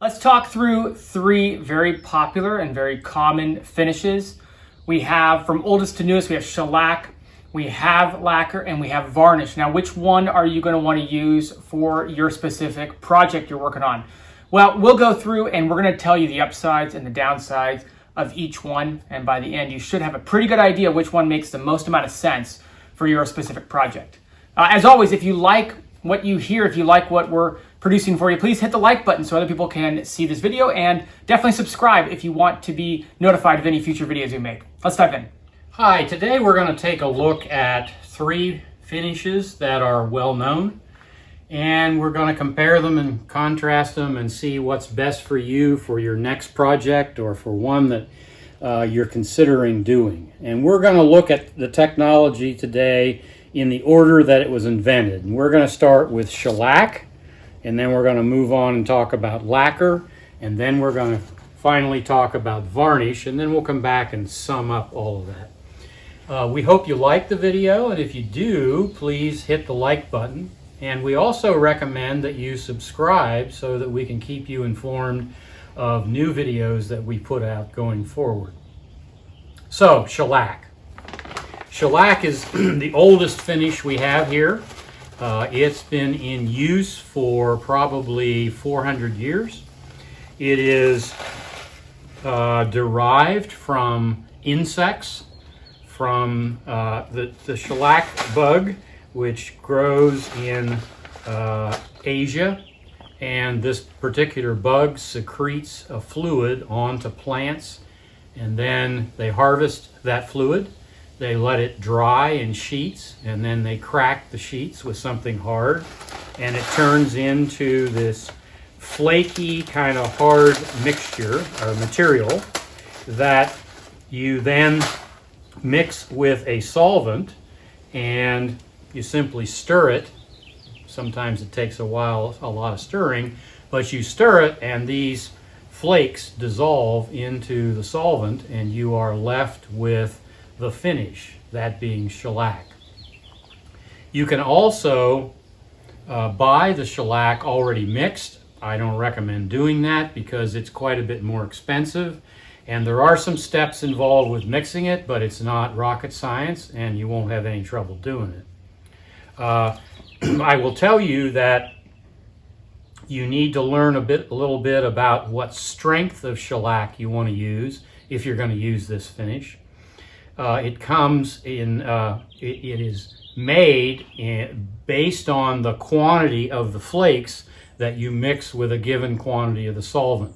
Let's talk through three very popular and very common finishes. We have, from oldest to newest, we have shellac, we have lacquer, and we have varnish. Now, which one are you going to want to use for your specific project you're working on? Well, we'll go through and we're going to tell you the upsides and the downsides of each one. And by the end, you should have a pretty good idea which one makes the most amount of sense for your specific project. As always, if you like what you hear, if you like what we're producing for you, please hit the like button so other people can see this video, and definitely subscribe if you want to be notified of any future videos we make. Let's dive in. Hi, today we're going to take a look at three finishes that are well known, and we're going to compare them and contrast them and see what's best for you for your next project or for one that you're considering doing. And we're going to look at the technology today in the order that it was invented. And we're going to start with shellac, and then we're going to move on and talk about lacquer, and then we're going to finally talk about varnish, and then we'll come back and sum up all of that. We hope you like the video, and if you do, please hit the like button. And we also recommend that you subscribe so that we can keep you informed of new videos that we put out going forward. So, shellac. Shellac is the oldest finish we have here. It's been in use for probably 400 years. It is derived from insects, from the shellac bug, which grows in Asia. And this particular bug secretes a fluid onto plants, and then they harvest that fluid. They let it dry in sheets, and then they crack the sheets with something hard, and it turns into this flaky, kind of hard mixture or material that you then mix with a solvent, and you simply stir it. Sometimes it takes a lot of stirring, but you stir it, and these flakes dissolve into the solvent, and you are left with the finish, that being shellac. You can also buy the shellac already mixed. I don't recommend doing that because it's quite a bit more expensive, and there are some steps involved with mixing it, but it's not rocket science and you won't have any trouble doing it. I will tell you that you need to learn a little bit about what strength of shellac you want to use if you're going to use this finish. It comes in, it is made based on the quantity of the flakes that you mix with a given quantity of the solvent.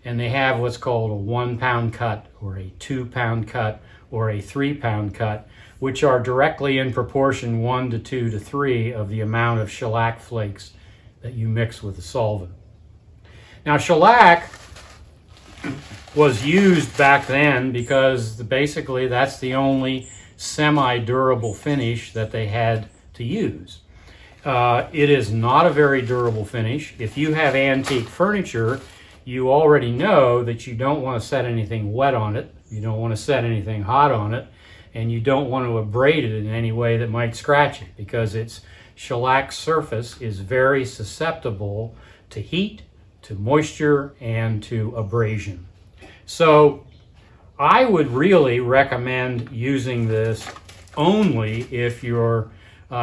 And they have what's called a 1 pound cut, or a 2 pound cut, or a 3 pound cut, which are directly in proportion 1 to 2 to 3 of the amount of shellac flakes that you mix with the solvent. Now, shellac was used back then because basically that's the only semi-durable finish that they had to use. It is not a very durable finish. If you have antique furniture, you already know that you don't want to set anything wet on it, you don't want to set anything hot on it, and you don't want to abrade it in any way that might scratch it, because its shellac surface is very susceptible to heat, to moisture, and to abrasion. So I would really recommend using this only if you're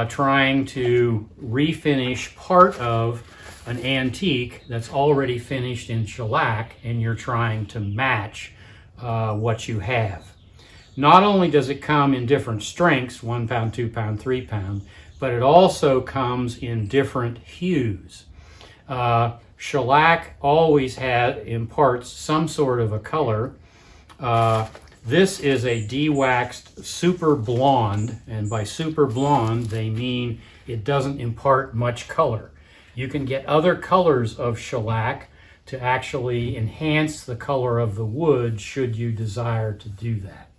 trying to refinish part of an antique that's already finished in shellac and you're trying to match what you have. Not only does it come in different strengths, 1 pound, 2 pound, 3 pound, but it also comes in different hues. Shellac always imparts some sort of a color. This is a de-waxed super blonde, and by super blonde they mean it doesn't impart much color. You can get other colors of shellac to actually enhance the color of the wood should you desire to do that.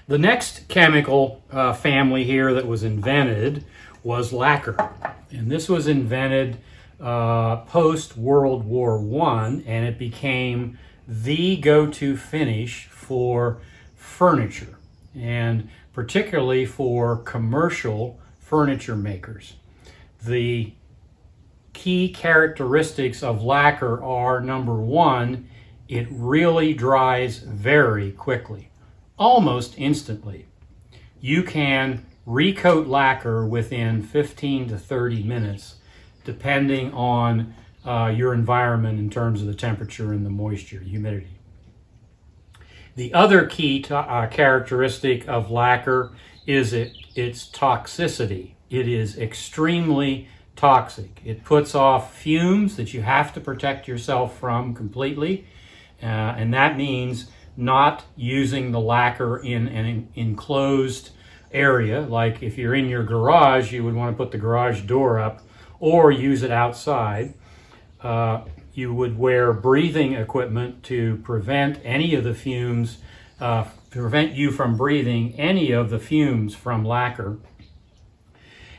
The next chemical family here that was invented was lacquer, and this was invented post-World War I, and it became the go-to finish for furniture, and particularly for commercial furniture makers. The key characteristics of lacquer are, number one, it really dries very quickly, almost instantly. You can recoat lacquer within 15 to 30 minutes, depending on your environment in terms of the temperature and the moisture, humidity. The other key characteristic of lacquer is its toxicity. It is extremely toxic. It puts off fumes that you have to protect yourself from completely, and that means not using the lacquer in an enclosed area. Like if you're in your garage, you would want to put the garage door up or use it outside. You would wear breathing equipment to prevent any of the fumes, prevent you from breathing any of the fumes from lacquer.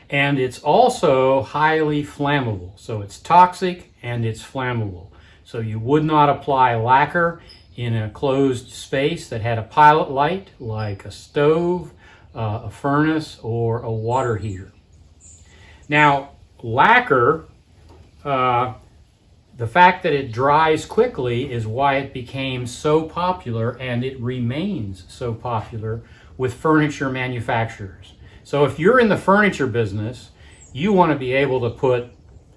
And it's also highly flammable. So it's toxic and it's flammable. So you would not apply lacquer in a closed space that had a pilot light, like a stove, a furnace, or a water heater. Now, lacquer, the fact that it dries quickly is why it became so popular, and it remains so popular with furniture manufacturers. So if you're in the furniture business, you want to be able to put,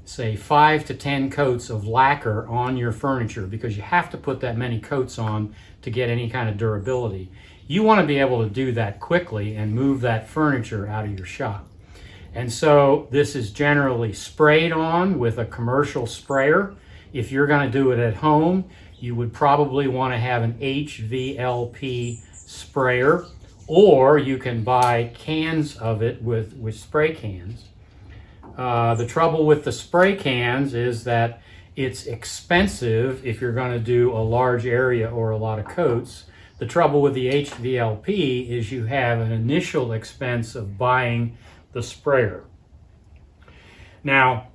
say, 5 to 10 coats of lacquer on your furniture, because you have to put that many coats on to get any kind of durability. You want to be able to do that quickly and move that furniture out of your shop. And so this is generally sprayed on with a commercial sprayer. If you're going to do it at home, you would probably want to have an HVLP sprayer, or you can buy cans of it with spray cans. The trouble with the spray cans is that it's expensive if you're going to do a large area or a lot of coats. The trouble with the HVLP is you have an initial expense of buying the sprayer. Now,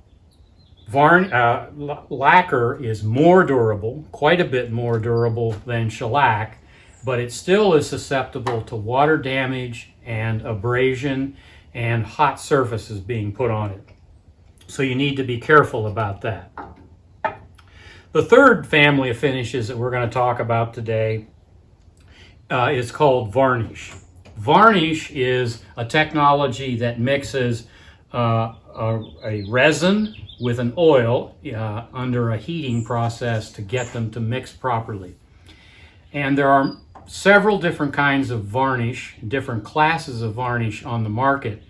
lacquer is more durable, quite a bit more durable than shellac, but it still is susceptible to water damage and abrasion and hot surfaces being put on it. So you need to be careful about that. The third family of finishes that we're going to talk about today is called varnish. Varnish is a technology that mixes a resin with an oil under a heating process to get them to mix properly. And there are several different kinds of varnish, different classes of varnish on the market.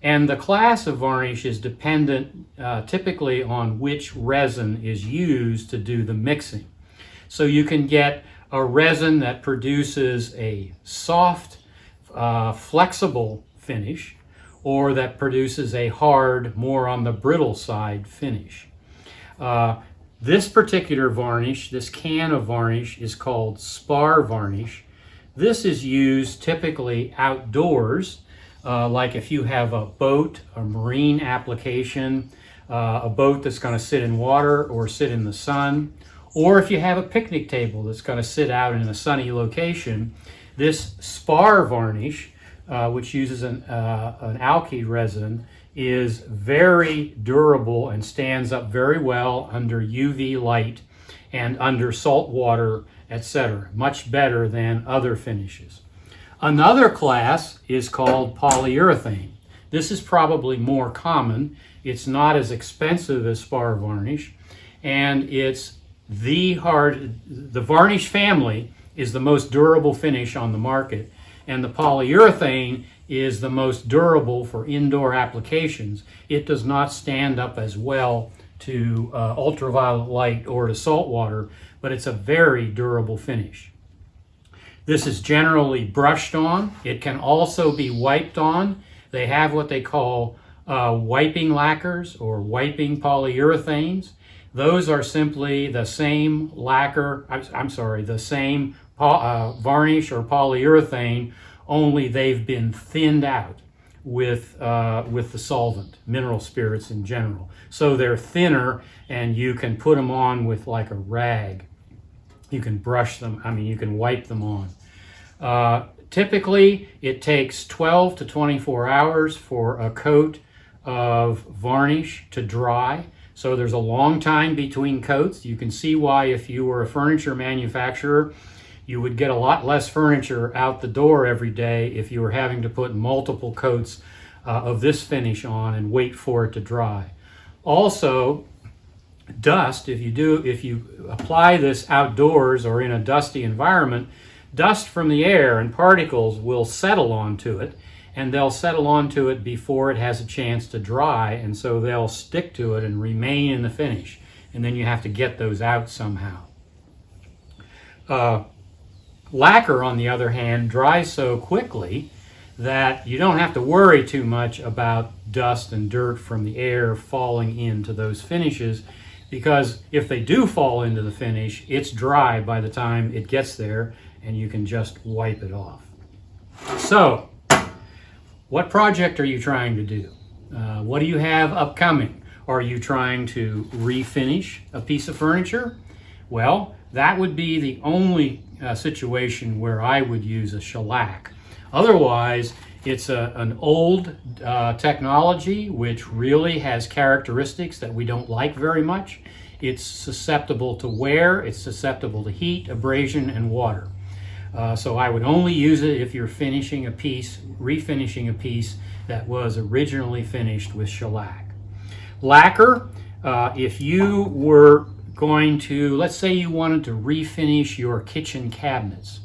And the class of varnish is dependent typically on which resin is used to do the mixing. So you can get a resin that produces a soft, flexible finish, or that produces a hard, more on the brittle side finish. This particular varnish, this can of varnish, is called spar varnish. This is used typically outdoors, like if you have a boat, a marine application, a boat that's going to sit in water or sit in the sun, or if you have a picnic table that's going to sit out in a sunny location. This spar varnish, which uses an alkyd resin, is very durable and stands up very well under UV light and under salt water, etc. Much better than other finishes. Another class is called polyurethane. This is probably more common. It's not as expensive as spar varnish, and it's the varnish family is the most durable finish on the market, and the polyurethane is the most durable for indoor applications. It does not stand up as well to ultraviolet light or to salt water, but it's a very durable finish. This is generally brushed on. It can also be wiped on. They have what they call wiping lacquers or wiping polyurethanes. Those are simply the same lacquer, the same varnish or polyurethane, only they've been thinned out with the solvent, mineral spirits in general. So they're thinner, and you can put them on with like a rag. You can brush them, you can wipe them on. Typically, it takes 12 to 24 hours for a coat of varnish to dry. So there's a long time between coats. You can see why if you were a furniture manufacturer, you would get a lot less furniture out the door every day if you were having to put multiple coats of this finish on and wait for it to dry. Also, dust, if you apply this outdoors or in a dusty environment, dust from the air and particles will settle onto it, and they'll settle onto it before it has a chance to dry, and so they'll stick to it and remain in the finish, and then you have to get those out somehow. Lacquer, on the other hand, dries so quickly that you don't have to worry too much about dust and dirt from the air falling into those finishes, because if they do fall into the finish, it's dry by the time it gets there and you can just wipe it off. So, what project are you trying to do? What do you have upcoming? Are you trying to refinish a piece of furniture? Well, that would be the only situation where I would use a shellac. Otherwise, it's an old technology which really has characteristics that we don't like very much. It's susceptible to wear, it's susceptible to heat, abrasion, and water. So I would only use it if you're finishing a piece, refinishing a piece that was originally finished with shellac. Lacquer, if you were going to, let's say you wanted to refinish your kitchen cabinets.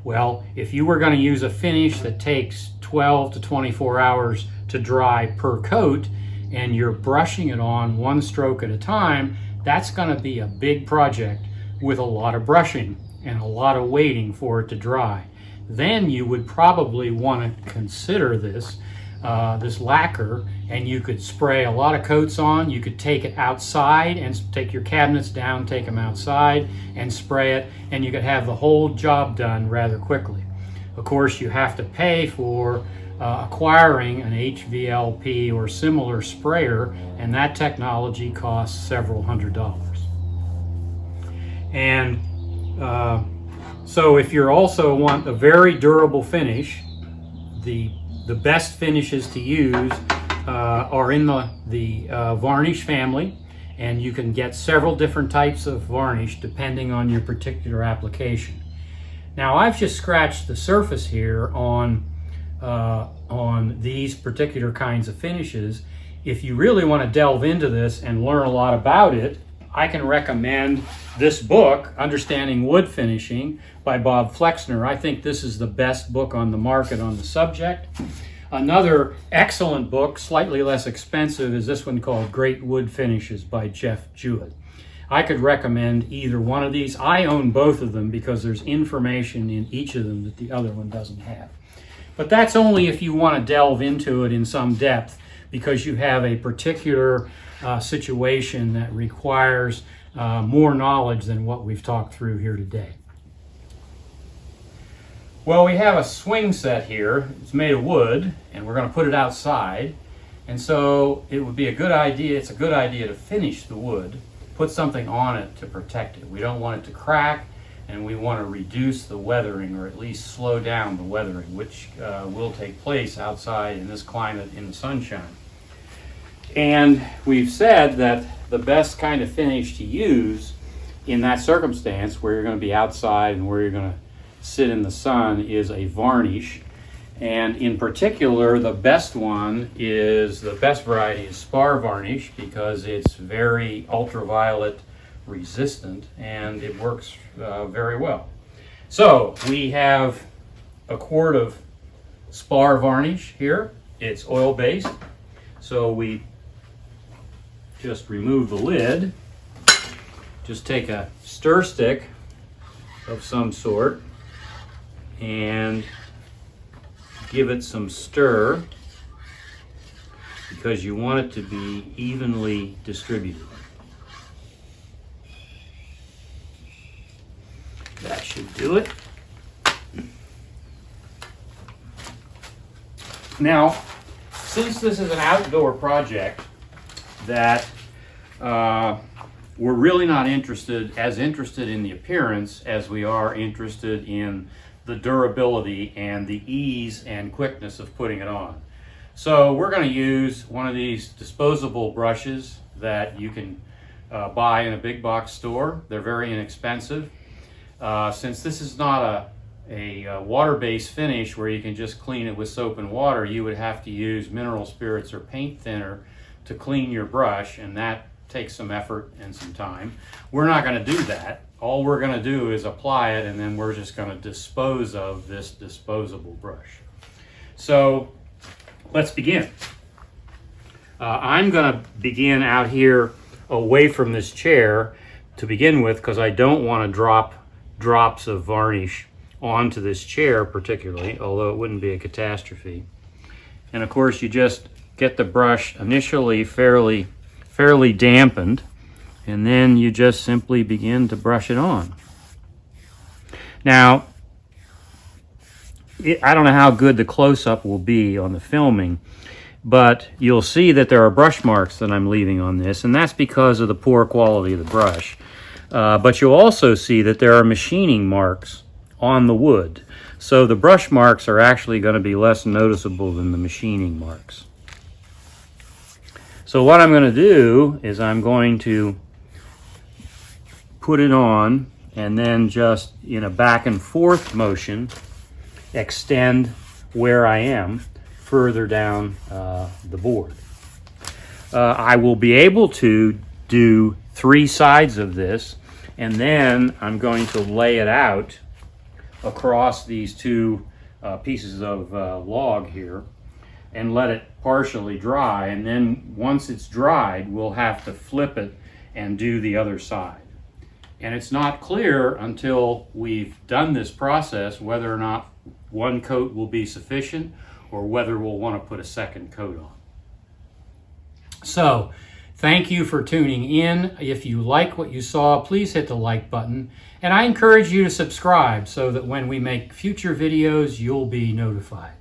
Well, if you were going to use a finish that takes 12 to 24 hours to dry per coat, and you're brushing it on one stroke at a time, that's going to be a big project with a lot of brushing and a lot of waiting for it to dry. Then you would probably want to consider this lacquer, and you could spray a lot of coats on. You could take it outside and take your cabinets down, take them outside and spray it, and you could have the whole job done rather quickly. Of course, you have to pay for acquiring an HVLP or similar sprayer, and that technology costs several $100s. And so if you also want a very durable finish, the best finishes to use are in the Varnish family, and you can get several different types of varnish depending on your particular application. Now, I've just scratched the surface here on these particular kinds of finishes. If you really want to delve into this and learn a lot about it, I can recommend this book, Understanding Wood Finishing, by Bob Flexner. I think this is the best book on the market on the subject. Another excellent book, slightly less expensive, is this one called Great Wood Finishes by Jeff Jewett. I could recommend either one of these. I own both of them because there's information in each of them that the other one doesn't have. But that's only if you want to delve into it in some depth, because you have a particular situation that requires more knowledge than what we've talked through here today. Well, we have a swing set here. It's made of wood, and we're going to put it outside. And so it would be a good idea, it's a good idea to finish the wood, put something on it to protect it. We don't want it to crack, and we want to reduce the weathering, or at least slow down the weathering, which will take place outside in this climate in the sunshine. And we've said that the best kind of finish to use in that circumstance, where you're going to be outside and where you're going to sit in the sun, is a varnish. And in particular, the best variety is spar varnish, because it's very ultraviolet resistant and it works very well. So we have a quart of spar varnish here. It's oil-based, so we just remove the lid, just take a stir stick of some sort and give it some stir, because you want it to be evenly distributed. That should do it. Now, since this is an outdoor project that we're really not as interested in the appearance as we are interested in the durability and the ease and quickness of putting it on. So we're going to use one of these disposable brushes that you can buy in a big box store. They're very inexpensive. Since this is not a water-based finish where you can just clean it with soap and water, you would have to use mineral spirits or paint thinner to clean your brush, and that takes some effort and some time. We're not going to do that. All we're going to do is apply it, and then we're just going to dispose of this disposable brush. So let's begin. I'm going to begin out here away from this chair to begin with, because I don't want to drop drops of varnish onto this chair particularly, although it wouldn't be a catastrophe. And of course, you just get the brush initially fairly dampened, and then you just simply begin to brush it on. Now, I don't know how good the close-up will be on the filming, but you'll see that there are brush marks that I'm leaving on this, and that's because of the poor quality of the brush. But you'll also see that there are machining marks on the wood. So the brush marks are actually going to be less noticeable than the machining marks. So what I'm going to do is I'm going to put it on and then just in a back and forth motion extend where I am further down the board. I will be able to do 3 sides of this, and then I'm going to lay it out across these 2 pieces of log here and let it partially dry, and then once it's dried we'll have to flip it and do the other side. And it's not clear until we've done this process whether or not 1 coat will be sufficient or whether we'll want to put a second coat on. So, thank you for tuning in. If you like what you saw, please hit the like button. And I encourage you to subscribe so that when we make future videos, you'll be notified.